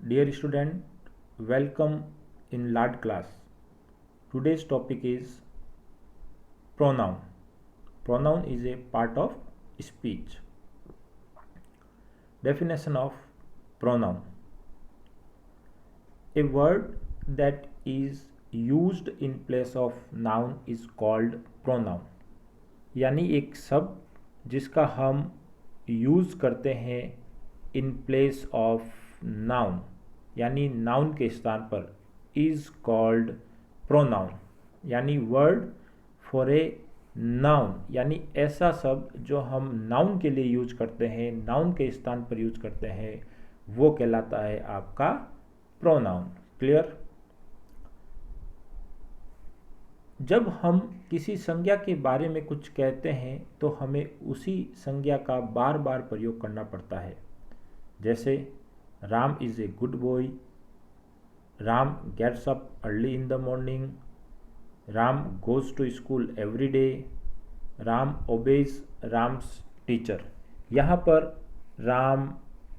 Dear student, welcome in LAD class. Today's topic is pronoun. Pronoun is a part of speech. Definition of pronoun. A word that is used in place of noun is called pronoun. यानी एक शब्द जिसका हम use करते हैं in place of noun यानी noun के स्थान पर इज कॉल्ड प्रोनाउन यानी वर्ड फॉर ए नाउन यानी ऐसा शब्द जो हम नाउन के लिए यूज करते हैं नाउन के स्थान पर यूज करते हैं वो कहलाता है आपका प्रोनाउन। क्लियर? जब हम किसी संज्ञा के बारे में कुछ कहते हैं तो हमें उसी संज्ञा का बार बार प्रयोग करना पड़ता है। जैसे Ram is a good boy, Ram gets up early in the morning, Ram goes to school every day, Ram obeys Ram's teacher. यहाँ पर राम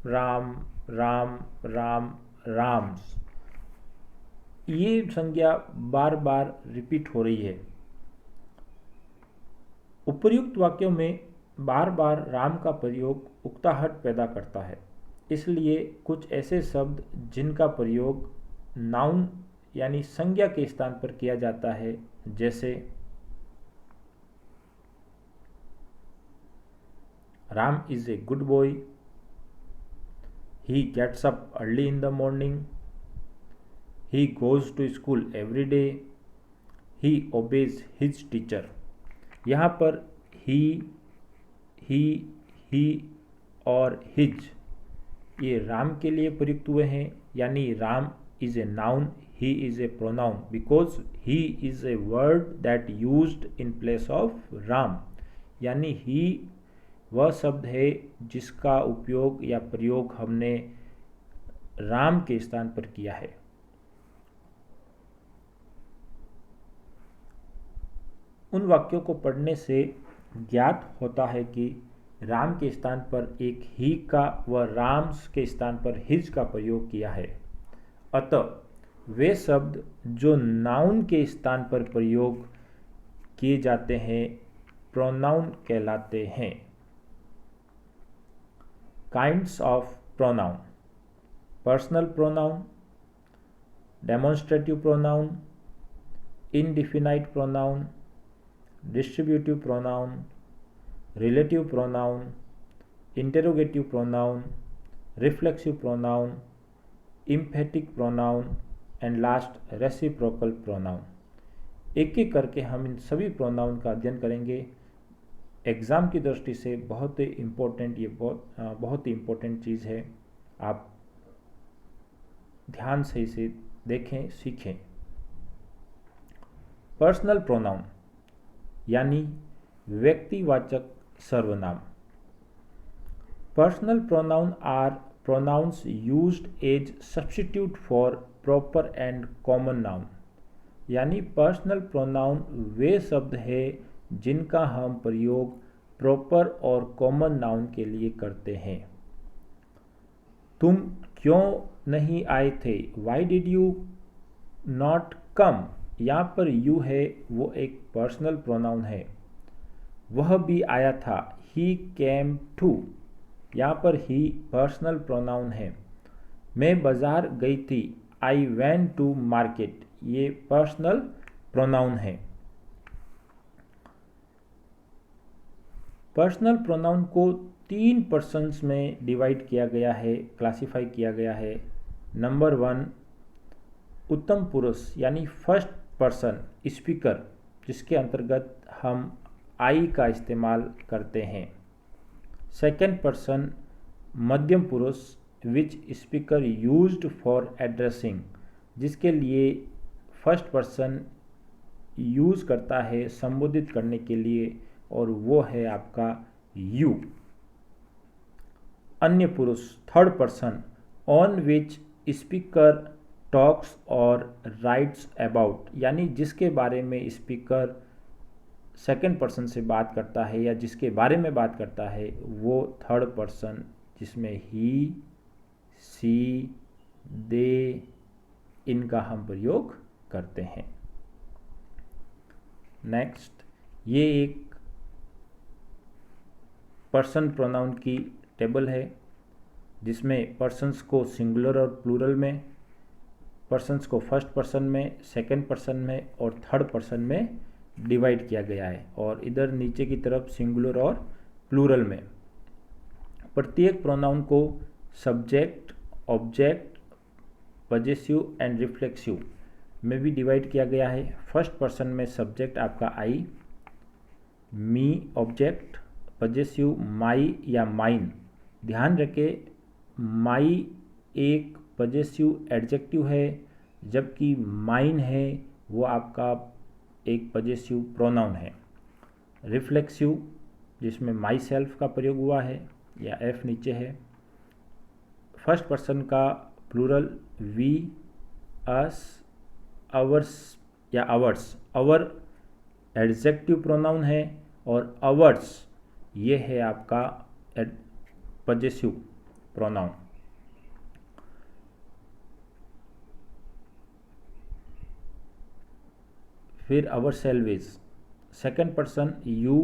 राम राम राम राम्स ये संज्ञा बार बार रिपीट हो रही है। उपर्युक्त वाक्यों में बार बार राम का प्रयोग उकताहट पैदा करता है, इसलिए कुछ ऐसे शब्द जिनका प्रयोग नाउन यानी संज्ञा के स्थान पर किया जाता है जैसे Ram is a good boy, he gets up early in the morning, he goes to school every day, he obeys his teacher. यहाँ पर ही और हिज ये राम के लिए प्रयुक्त हुए हैं यानी Ram is a noun, he is a pronoun because he is a word that used in place of Ram यानी ही वह शब्द है जिसका उपयोग या प्रयोग हमने राम के स्थान पर किया है। उन वाक्यों को पढ़ने से ज्ञात होता है कि राम के स्थान पर एक ही का व राम्स के स्थान पर हिज का प्रयोग किया है। अतः वे शब्द जो नाउन के स्थान पर प्रयोग किए जाते हैं प्रोनाउन कहलाते हैं। Kinds of pronoun: personal pronoun, demonstrative pronoun, indefinite pronoun, distributive pronoun, relative pronoun, interrogative pronoun, reflexive pronoun, emphatic pronoun and last reciprocal pronoun. एक एक करके हम इन सभी प्रोनाउन का अध्ययन करेंगे। एग्ज़ाम की दृष्टि से बहुत ही इम्पोर्टेंट बहुत ही इम्पोर्टेंट चीज़ है। आप ध्यान से इसे देखें, सीखें। पर्सनल प्रोनाउन यानी व्यक्तिवाचक सर्वनाम। Personal pronoun are pronouns used as substitute for proper and common noun यानी पर्सनल प्रोनाउन वे शब्द है जिनका हम प्रयोग प्रॉपर और कॉमन नाउन के लिए करते हैं। तुम क्यों नहीं आए थे? Why did you not come? यहाँ पर यू है वो एक पर्सनल प्रोनाउन है। वह भी आया था, ही केम टू, यहाँ पर ही पर्सनल प्रोनाउन है। मैं बाजार गई थी, आई वेंट टू मार्केट, ये पर्सनल प्रोनाउन है। पर्सनल प्रोनाउन को 3 पर्सन्स में डिवाइड किया गया है, क्लासिफाई किया गया है। नंबर 1 उत्तम पुरुष यानी फर्स्ट पर्सन स्पीकर, जिसके अंतर्गत हम आई का इस्तेमाल करते हैं। सेकेंड पर्सन मध्यम पुरुष विच स्पीकर यूज्ड फॉर एड्रेसिंग, जिसके लिए फर्स्ट पर्सन यूज़ करता है संबोधित करने के लिए और वो है आपका यू। अन्य पुरुष third person on which speaker talks और राइट्स अबाउट यानी जिसके बारे में स्पीकर सेकेंड पर्सन से बात करता है या जिसके बारे में बात करता है वो थर्ड पर्सन, जिसमें ही, सी, दे, इनका हम प्रयोग करते हैं। नेक्स्ट, ये एक पर्सन प्रोनाउन की टेबल है जिसमें पर्सन्स को सिंगुलर और प्लूरल में, पर्सन्स को फर्स्ट पर्सन में, सेकंड पर्सन में और थर्ड पर्सन में डिवाइड किया गया है, और इधर नीचे की तरफ सिंगुलर और प्लूरल में। प्रत्येक प्रोनाउन को subject, object, possessive and reflexive में भी डिवाइड किया गया है। फर्स्ट पर्सन में सब्जेक्ट आपका आई, मी ऑब्जेक्ट, पजेसिव माई या माइन। ध्यान रखें, माई एक पजेसिव एडजेक्टिव है, जबकि माइन है वो आपका एक पजेसिव प्रोनाउन है। रिफ्लेक्सिव, जिसमें माई सेल्फ का प्रयोग हुआ है या एफ नीचे है। फर्स्ट पर्सन का प्लूरल वी, अस, अवर्स या अवर्स, अवर एडजेक्टिव प्रोनाउन है, और अवर्स ये है आपका पजेसिव प्रोनाउन। फिर ourselves, second person you,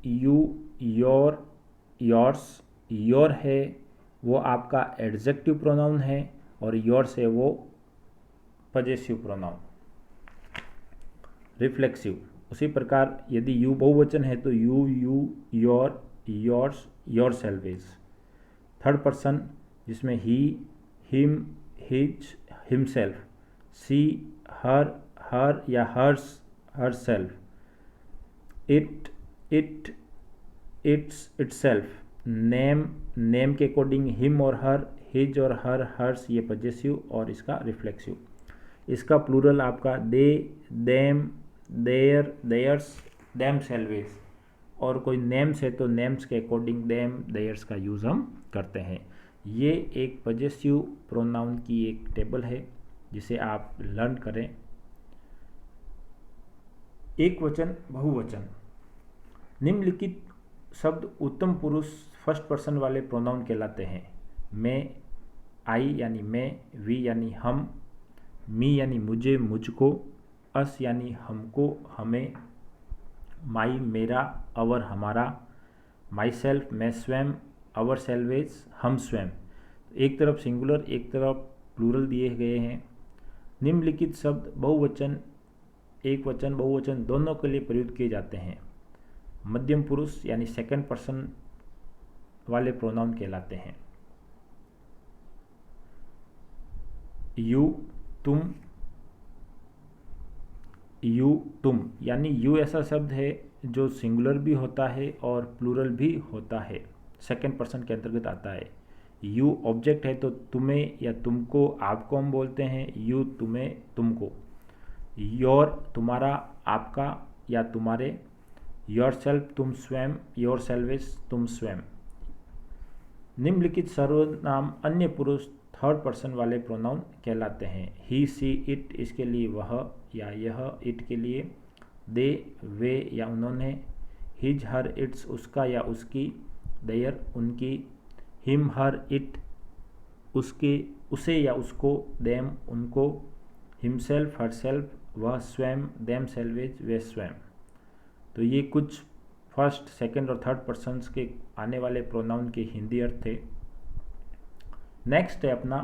you, your, yours. Your है वो आपका एडजेक्टिव प्रोनाउन है, और योर्स है वो पजेसिव प्रोनाउन। रिफ्लेक्सिव, उसी प्रकार यदि यू बहुवचन है तो you, your, yours, yourselves. Third person जिसमें he, him, his, himself. She, her, her या hers, herself. It, it, its, itself. Name, name के अकॉर्डिंग हिम और हर, हिज और हर, हर्स ये पजेसिव और इसका रिफ्लेक्सिव। इसका प्लूरल आपका they, them, their, theirs, themselves. और कोई नेम्स है तो नेम्स के अकॉर्डिंग देम, देयर्स का यूज़ हम करते हैं। ये एक पजेसिव प्रोनाउन की एक टेबल है जिसे आप लर्न करें। एक वचन, बहुवचन। निम्नलिखित शब्द उत्तम पुरुष फर्स्ट पर्सन वाले प्रोनाउन कहलाते हैं। मैं, आई यानी मैं, वी यानी हम, मी यानी मुझे, मुझको, अस यानी हमको, हमें, माई मेरा, अवर हमारा, माई सेल्फ मैं स्वयं, अवर सेल्वेज हम स्वयं। एक तरफ सिंगुलर एक तरफ प्लूरल दिए गए हैं। निम्नलिखित शब्द बहुवचन, एक वचन, बहुवचन दोनों के लिए प्रयुक्त किए जाते हैं। मध्यम पुरुष यानी सेकंड पर्सन वाले प्रोनाउन कहलाते हैं। यू, तुम, यू, तुम, यानी यू ऐसा शब्द है जो सिंगुलर भी होता है और प्लूरल भी होता है, सेकंड पर्सन के अंतर्गत आता है। यू ऑब्जेक्ट है तो तुम्हें या तुमको, आपको हम बोलते हैं यू, तुम्हें, तुमको। योर तुम्हारा, आपका या तुम्हारे। योर सेल्फ तुम स्वयं, योर सेल्वेज तुम स्वयं। निम्नलिखित सर्वनाम अन्य पुरुष थर्ड पर्सन वाले प्रोनाउन कहलाते हैं। ही, सी, इट इसके लिए वह या यह, इट के लिए दे, वे या उन्होंने। हिज, हर, इट्स उसका या उसकी, देयर उनकी। हिम, हर, इट उसके, उसे या उसको, देम उनको। हिमसेल्फ, हरसेल्फ वह स्वयं, देम सेल्वेज वे स्वयं। तो ये कुछ फर्स्ट, सेकंड और थर्ड पर्सन्स के आने वाले प्रोनाउन के हिंदी अर्थ थे। नेक्स्ट है अपना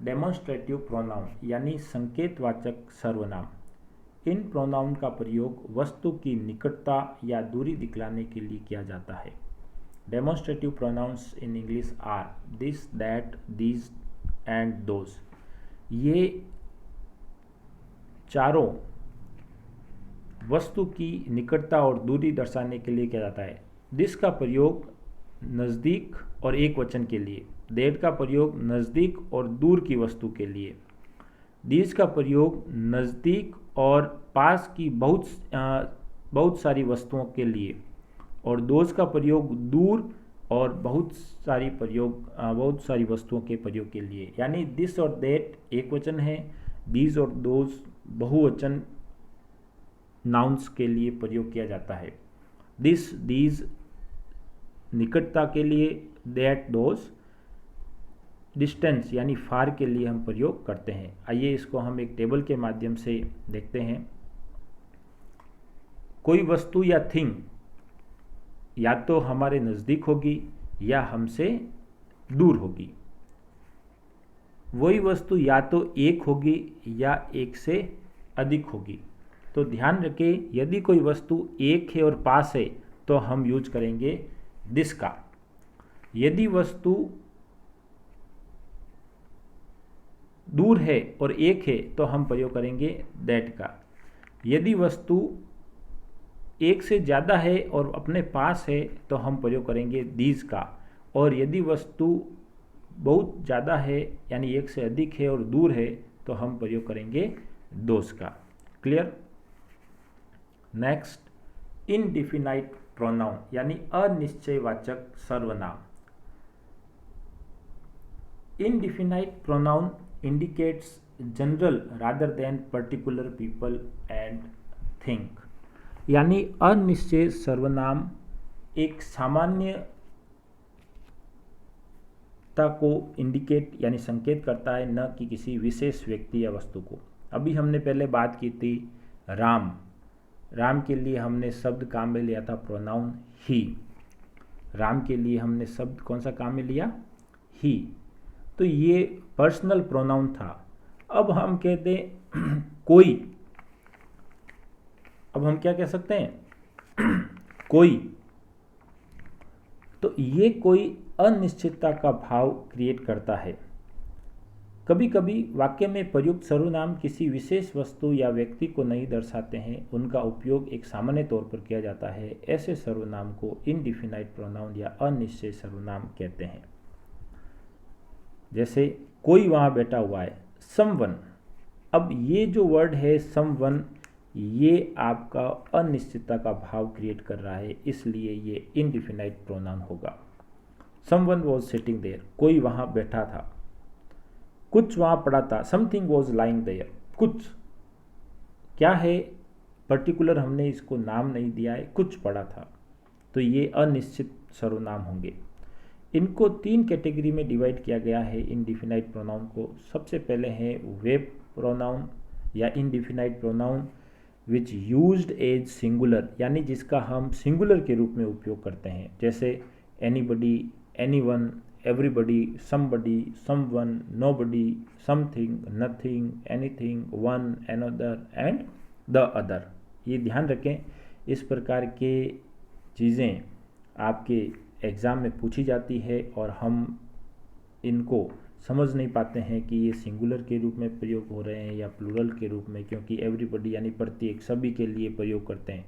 डेमोन्स्ट्रेटिव प्रोनाउन यानी संकेतवाचक सर्वनाम। इन प्रोनाउन का प्रयोग वस्तु की निकटता या दूरी दिखलाने के लिए किया जाता है। Demonstrative pronouns in English are this, that, these and those. ये चारों वस्तु की निकटता और दूरी दर्शाने के लिए किया जाता है। दिस का प्रयोग नज़दीक और एक वचन के लिए। दैट का प्रयोग नज़दीक और दूर की वस्तु के लिए। दीज का प्रयोग नज़दीक और पास की बहुत सारी वस्तुओं के लिए। और दोज का प्रयोग दूर और बहुत सारी वस्तुओं के प्रयोग के लिए। यानी दिस और दैट एक वचन है, दीज और दोज बहुवचन नाउन्स के लिए प्रयोग किया जाता है। दिस, दीज निकटता के लिए, दैट, दोज डिस्टेंस यानी फार के लिए हम प्रयोग करते हैं। आइए इसको हम एक टेबल के माध्यम से देखते हैं। कोई वस्तु या थिंग या तो हमारे नज़दीक होगी या हमसे दूर होगी। वही वस्तु या तो एक होगी या एक से अधिक होगी। तो ध्यान रखें, यदि कोई वस्तु एक है और पास है तो हम यूज करेंगे दिस का। यदि वस्तु दूर है और एक है तो हम प्रयोग करेंगे दैट का। यदि वस्तु एक से ज़्यादा है और अपने पास है तो हम प्रयोग करेंगे दीज का। और यदि वस्तु बहुत ज़्यादा है यानी एक से अधिक है और दूर है तो हम प्रयोग करेंगे दोस का। क्लियर। नेक्स्ट, इनडिफिनाइट प्रोनाउन यानी अनिश्चयवाचक सर्वनाम। इनडिफिनाइट pronoun indicates general rather than particular people and thing. यानी अनिश्चय सर्वनाम एक सामान्यता को इंडिकेट यानी संकेत करता है, न कि किसी विशेष व्यक्ति या वस्तु को। अभी हमने पहले बात की थी राम। राम के लिए हमने शब्द काम में लिया था प्रोनाउन ही। राम के लिए हमने शब्द कौन सा काम में लिया? ही। तो ये पर्सनल प्रोनाउन था। अब हम कहते कोई, अब हम क्या कह सकते हैं? कोई। तो ये कोई अनिश्चितता का भाव क्रिएट करता है। कभी कभी वाक्य में प्रयुक्त सर्वनाम किसी विशेष वस्तु या व्यक्ति को नहीं दर्शाते हैं, उनका उपयोग एक सामान्य तौर पर किया जाता है। ऐसे सर्वनाम को इनडिफिनाइट प्रोनाउन या अनिश्चय सर्वनाम कहते हैं। जैसे कोई वहाँ बैठा हुआ है, समवन। अब ये जो वर्ड है समवन, ये आपका अनिश्चितता का भाव क्रिएट कर रहा है, इसलिए ये इनडिफिनाइट प्रोनाउन होगा। समवन वॉज सिटिंग देयर, कोई वहाँ बैठा था। कुछ वहाँ पड़ा था, समथिंग वॉज लाइंग देयर। कुछ क्या है? पर्टिकुलर हमने इसको नाम नहीं दिया है, कुछ पड़ा था। तो ये अनिश्चित सर्वनाम होंगे। इनको 3 कैटेगरी में डिवाइड किया गया है इनडिफिनाइट प्रोनाउन को। सबसे पहले है वेब प्रोनाउन या indefinite pronoun which used as singular, यानी जिसका हम सिंगुलर के रूप में उपयोग करते हैं। जैसे anybody, anyone, everybody, somebody, someone, nobody, something, nothing, anything, one, another and the other. ये ध्यान रखें, इस प्रकार के चीज़ें आपके एग्ज़ाम में पूछी जाती है और हम इनको समझ नहीं पाते हैं कि ये सिंगुलर के रूप में प्रयोग हो रहे हैं या प्लूरल के रूप में, क्योंकि एवरीबडी यानी प्रत्येक, सभी के लिए प्रयोग करते हैं,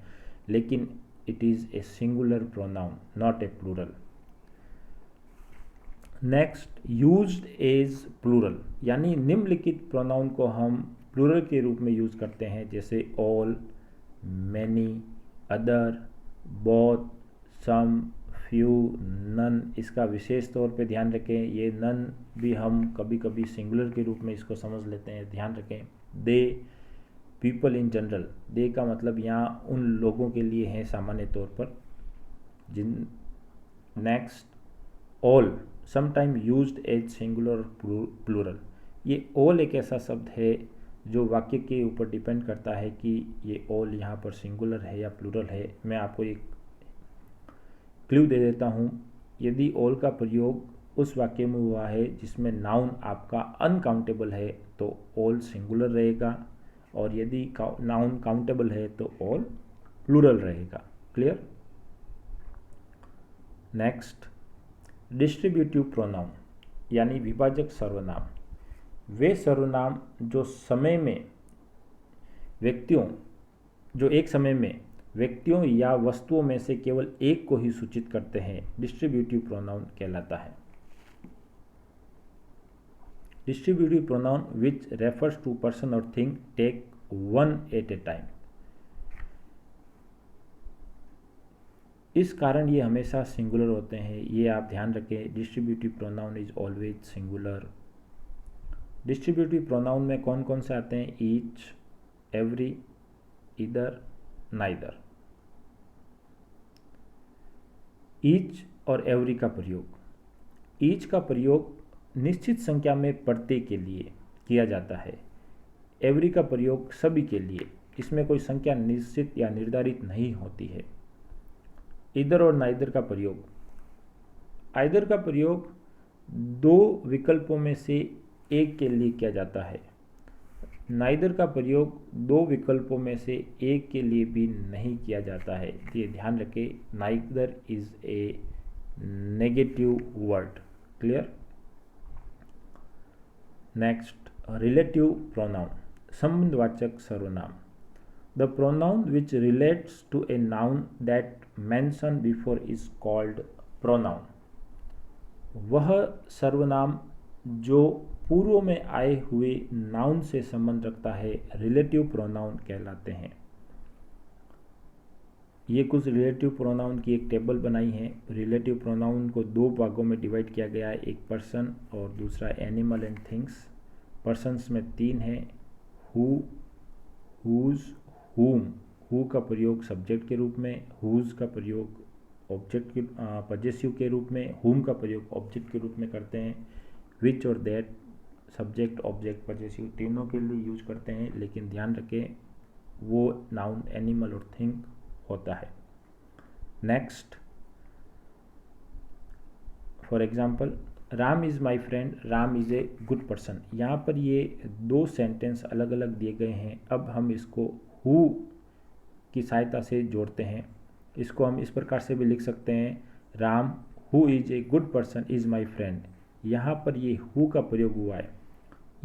लेकिन it is a singular pronoun, not a plural. Next, used as plural, यानी निम्नलिखित प्रोनाउन को हम प्लूरल के रूप में यूज करते हैं। जैसे ऑल, मैनी, अदर, बोथ, सम, फ्यू, नन। इसका विशेष तौर पे ध्यान रखें, ये नन भी हम कभी कभी सिंगुलर के रूप में इसको समझ लेते हैं, ध्यान रखें। दे, पीपल इन जनरल, दे का मतलब यहाँ उन लोगों के लिए है सामान्य तौर पर जिन। Next, all, sometime used as singular plural. ये ऑल एक ऐसा शब्द है जो वाक्य के ऊपर डिपेंड करता है कि ये ऑल यहाँ पर सिंगुलर है या प्लूरल है। मैं आपको एक क्लू दे देता हूँ। यदि ऑल का प्रयोग उस वाक्य में हुआ है जिसमें नाउन आपका अनकाउंटेबल है तो ऑल सिंगुलर रहेगा, और यदि नाउन काउंटेबल है तो ऑल प्लूरल रहेगा। क्लियर। नेक्स्ट, डिस्ट्रीब्यूटिव प्रोनाउन यानी विभाजक सर्वनाम। वे सर्वनाम जो एक समय में व्यक्तियों या वस्तुओं में से केवल एक को ही सूचित करते हैं, डिस्ट्रीब्यूटिव प्रोनाउन कहलाता है। Distributive pronoun which refers to person और thing take one at a time. इस कारण ये हमेशा सिंगुलर होते हैं, ये आप ध्यान रखें। Distributive pronoun is always singular. Distributive pronoun में कौन कौन से आते हैं? Each, every, either, neither. Each और एवरी का प्रयोग। ईच का प्रयोग निश्चित संख्या में प्रत्येक के लिए किया जाता है। एवरी का प्रयोग सभी के लिए, इसमें कोई संख्या निश्चित या निर्धारित नहीं होती है। इधर और नाइदर का प्रयोग, आइदर का प्रयोग दो विकल्पों में से एक के लिए किया जाता है। नाइदर का प्रयोग दो विकल्पों में से एक के लिए भी नहीं किया जाता है। ये ध्यान रखें, neither is a negative word. Clear. Next, relative pronoun, संबंधवाचक सर्वनाम। The pronoun which relates to a noun that mention before is called pronoun. वह सर्वनाम जो पूर्व में आए हुए नाउन से संबंध रखता है रिलेटिव प्रोनाउन कहलाते हैं। ये कुछ रिलेटिव प्रोनाउन की एक टेबल बनाई है। रिलेटिव प्रोनाउन को दो भागों में डिवाइड किया गया है, एक पर्सन और दूसरा एनिमल एंड थिंग्स। पर्सन्स में तीन है, हु, हुज, हुम। हु का प्रयोग सब्जेक्ट के रूप में, हुज का प्रयोग ऑब्जेक्ट के पजेसिव के रूप में, हुम का प्रयोग ऑब्जेक्ट के रूप में करते हैं। विच और दैट सब्जेक्ट ऑब्जेक्ट पजेसिव तीनों के लिए यूज करते हैं, लेकिन ध्यान रखें वो नाउन एनिमल और थिंग होता है। Next, for example, Ram is my friend, Ram is a good person. यहाँ पर ये दो सेंटेंस अलग अलग दिए गए हैं। अब हम इसको हु की सहायता से जोड़ते हैं। इसको हम इस प्रकार से भी लिख सकते हैं, Ram who is a good person is my friend. यहाँ पर ये हु का प्रयोग हुआ है।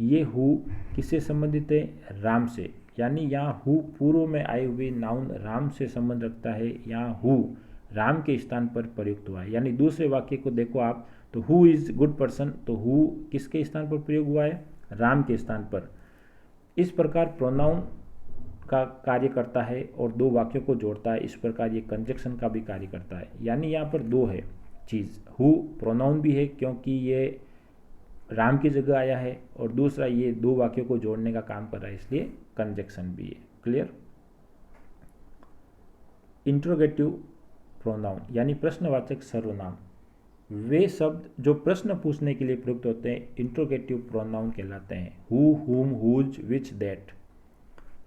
ये हु किससे संबंधित है? राम से, यानी यहाँ हु पूर्व में आए हुए नाउन राम से संबंध रखता है। यहाँ हु राम के स्थान पर प्रयुक्त हुआ है। यानी दूसरे वाक्य को देखो आप, तो हु इज़ गुड पर्सन, तो हु किसके स्थान पर प्रयोग हुआ है? राम के स्थान पर। इस प्रकार प्रोनाउन का कार्य करता है और दो वाक्यों को जोड़ता है। इस प्रकार ये कंजक्शन का भी कार्य करता है। यानी यहाँ पर दो है चीज़, हु प्रोनाउन भी है क्योंकि ये राम की जगह आया है, और दूसरा ये दो वाक्यों को जोड़ने का काम कर रहा है, इसलिए कंजक्शन भी है। क्लियर। इंट्रोगेटिव प्रोनाउन यानी प्रश्नवाचक सर्वनाम, वे शब्द जो प्रश्न पूछने के लिए प्रयुक्त होते हैं इंट्रोगेटिव प्रोनाउन कहलाते हैं। हु, हुम, हुज, विच, दैट।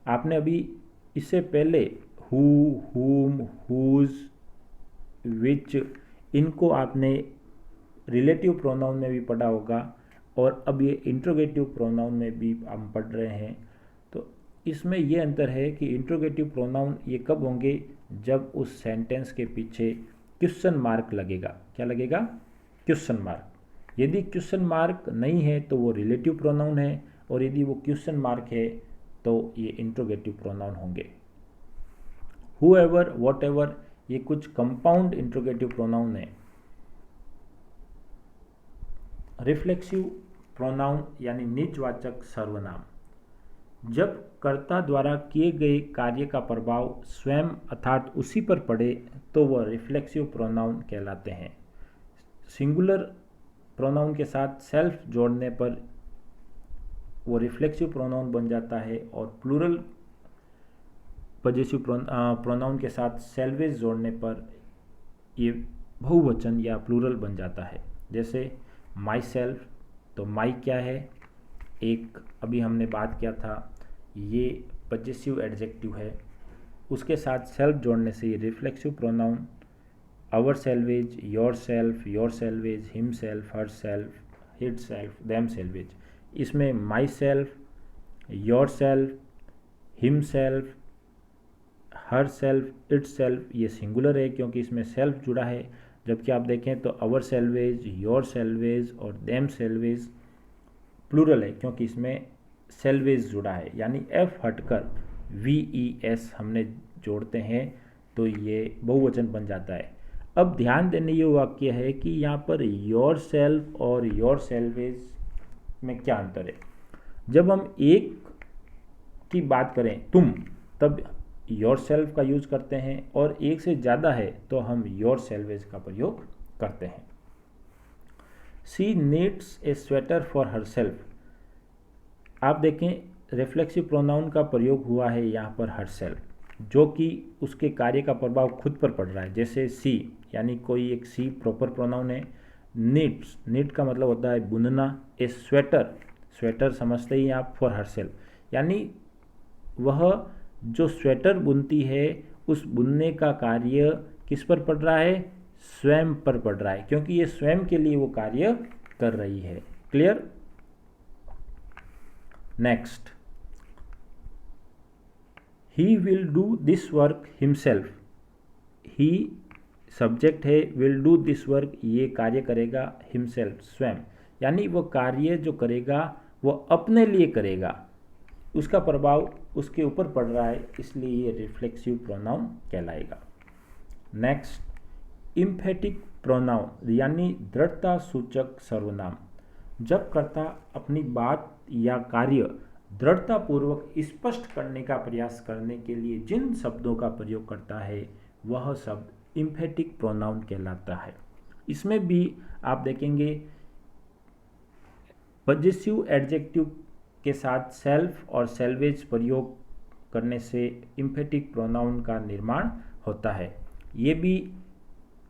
आपने अभी इससे पहले हु, हुम, हुज, विच, इनको आपने रिलेटिव प्रोनाउन में भी पढ़ा होगा, और अब ये इंट्रोगेटिव प्रोनाउन में भी हम पढ़ रहे हैं। तो इसमें ये अंतर है कि इंट्रोगेटिव प्रोनाउन ये कब होंगे? जब उस सेंटेंस के पीछे क्वेश्चन मार्क लगेगा। क्या लगेगा? Question mark. यदि क्वेश्चन मार्क नहीं है तो वो रिलेटिव प्रोनाउन है, और यदि वो क्वेश्चन मार्क है तो ये इंट्रोगेटिव प्रोनाउन होंगे। हूएवर, व्हाटएवर, ये कुछ कंपाउंड इंट्रोगेटिव प्रोनाउन है। रिफ्लेक्सिव प्रोनाउन यानी निजवाचक सर्वनाम, जब कर्ता द्वारा किए गए कार्य का प्रभाव स्वयं अर्थात उसी पर पड़े तो वह रिफ्लेक्सिव प्रोनाउन कहलाते हैं। सिंगुलर प्रोनाउन के साथ सेल्फ जोड़ने पर वो रिफ्लेक्सिव प्रोनाउन बन जाता है, और प्लूरल पजेसिव प्रोनाउन के साथ सेल्वेज जोड़ने पर ये बहुवचन या प्लूरल बन जाता है। जैसे माई सेल्फ, तो माई क्या है? एक अभी हमने बात किया था, ये पजेसिव एडजेक्टिव है, उसके साथ सेल्फ जोड़ने से ये reflexive pronoun. Ourselves, yourselves, himself, herself, itself, themselves. इसमें myself, yourself, himself, herself, itself ये सिंगुलर है क्योंकि इसमें सेल्फ जुड़ा है। जबकि आप देखें तो आवर सेल्वेज, योर सेल्वेज और देम सेल्वेज प्लूरल है क्योंकि इसमें सेल्वेज जुड़ा है। यानी एफ हटकर VES हमने जोड़ते हैं तो ये बहुवचन बन जाता है। अब ध्यान देने ये वाक्य है कि यहाँ पर योर सेल्फ और योर सेल्वेज में क्या अंतर है। जब हम एक की बात करें तुम, तब योर सेल्फ का यूज करते हैं, और एक से ज़्यादा है तो हम योर सेल्वेज का प्रयोग करते हैं। She needs a sweater for her self. आप देखें रिफ्लेक्सिव प्रोनाउन का प्रयोग हुआ है यहाँ पर हर सेल्फ, जो कि उसके कार्य का प्रभाव खुद पर पड़ रहा है। जैसे सी, यानी कोई एक सी प्रॉपर प्रोनाउन है नीड्स, नीड का मतलब होता है बुनना, ए स्वेटर, स्वेटर समझते ही आप, फॉर हरसेल्फ, यानी वह जो स्वेटर बुनती है उस बुनने का कार्य किस पर पड़ रहा है, स्वयं पर पड़ रहा है, क्योंकि ये स्वयं के लिए वो कार्य कर रही है। Clear? Next, he will do this work himself, he subject है, विल डू दिस वर्क, ये कार्य करेगा, हिमसेल्फ स्वयं, यानी वो कार्य जो करेगा वो अपने लिए करेगा, उसका प्रभाव उसके ऊपर पड़ रहा है, इसलिए ये रिफ्लेक्सिव प्रोनाउन कहलाएगा। नेक्स्ट, इम्फेटिक प्रोनाउन यानी दृढ़ता सूचक सर्वनाम, जब कर्ता अपनी बात या कार्य दृढ़तापूर्वक स्पष्ट करने का प्रयास करने के लिए जिन शब्दों का प्रयोग करता है वह शब्द इम्फेटिक प्रोनाउन कहलाता है। इसमें भी आप देखेंगे पजेसिव एडजेक्टिव के साथ सेल्फ और सेल्वेज प्रयोग करने से इम्फेटिक प्रोनाउन का निर्माण होता है। ये भी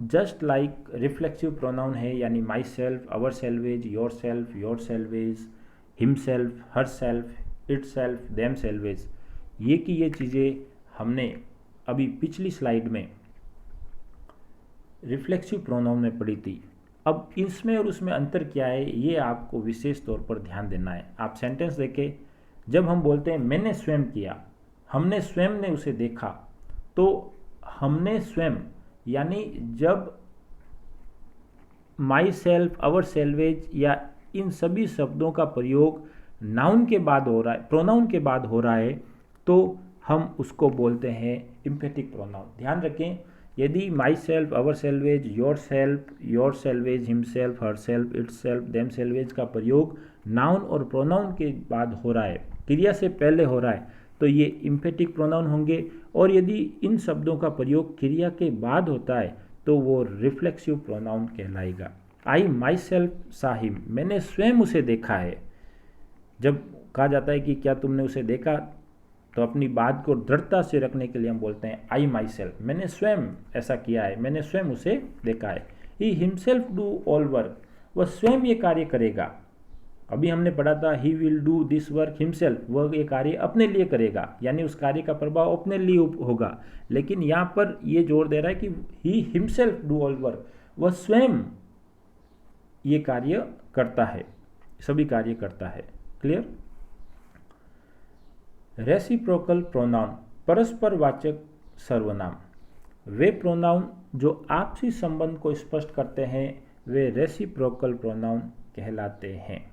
जस्ट लाइक रिफ्लेक्सिव प्रोनाउन है, यानी my self, our salvage, yourselves, himself, herself, it self, them salvage, ये चीज़ें हमने अभी पिछली स्लाइड में रिफ्लेक्सिव प्रोनाउन में पढ़ी थी। अब इसमें और उसमें अंतर क्या है ये आपको विशेष तौर पर ध्यान देना है। आप सेंटेंस देखें, जब हम बोलते हैं मैंने स्वयं किया, हमने स्वयं ने उसे देखा, तो हमने स्वयं यानी जब माई सेल्फ, अवर सेल्वेज या इन सभी शब्दों का प्रयोग नाउन के बाद हो रहा है, प्रोनाउन के बाद हो रहा है, तो हम उसको बोलते हैं इम्फेटिक प्रोनाउन। ध्यान रखें, यदि my self, our salvage, yourselves, himself, herself, it self, them salvage का प्रयोग नाउन और प्रोनाउन के बाद हो रहा है, क्रिया से पहले हो रहा है, तो ये इम्फेटिक प्रोनाउन होंगे। और यदि इन शब्दों का प्रयोग क्रिया के बाद होता है तो वो रिफ्लेक्सिव प्रोनाउन कहलाएगा। आई माई सेल्फ सा हिम, मैंने स्वयं उसे देखा है। जब कहा जाता है कि क्या तुमने उसे देखा, तो अपनी बात को दृढ़ता से रखने के लिए हम बोलते हैं आई माई सेल्फ, मैंने स्वयं ऐसा किया है, मैंने स्वयं उसे देखा है। He himself do all work, वह स्वयं ये कार्य करेगा। अभी हमने पढ़ा था he will do this work himself, वह ये कार्य अपने लिए करेगा, यानी उस कार्य का प्रभाव अपने लिए होगा। लेकिन यहाँ पर ये जोर दे रहा है कि he himself do all work, वह स्वयं ये कार्य करता है, सभी कार्य करता है। क्लियर? रेसिप्रोकल प्रोनाउन, परस्परवाचक सर्वनाम, वे प्रोनाउन जो आपसी संबंध को स्पष्ट करते हैं वे रेसिप्रोकल प्रोनाउन कहलाते हैं।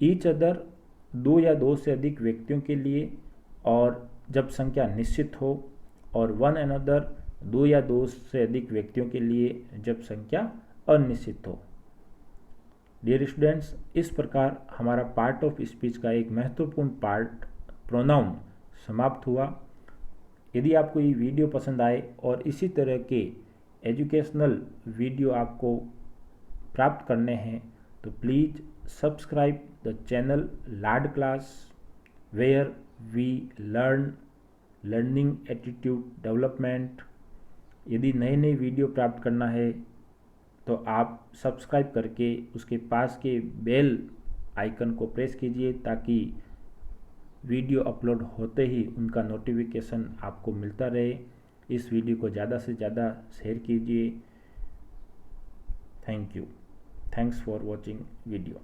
ईच अदर, दो या दो से अधिक व्यक्तियों के लिए, और जब संख्या निश्चित हो, और वन अनदर, दो या दो से अधिक व्यक्तियों के लिए जब संख्या अनिश्चित हो। डियर स्टूडेंट्स, इस प्रकार हमारा पार्ट ऑफ स्पीच का एक महत्वपूर्ण पार्ट प्रोनाउन समाप्त हुआ। यदि आपको ये वीडियो पसंद आए और इसी तरह के एजुकेशनल वीडियो आपको प्राप्त करने हैं तो प्लीज़ सब्सक्राइब द चैनल लाड class, where we learning attitude development. यदि नए नए वीडियो प्राप्त करना है तो आप सब्सक्राइब करके उसके पास के बेल आइकन को प्रेस कीजिए ताकि वीडियो अपलोड होते ही उनका नोटिफिकेशन आपको मिलता रहे। इस वीडियो को ज़्यादा से ज़्यादा शेयर कीजिए। Thank you. Thanks for watching video.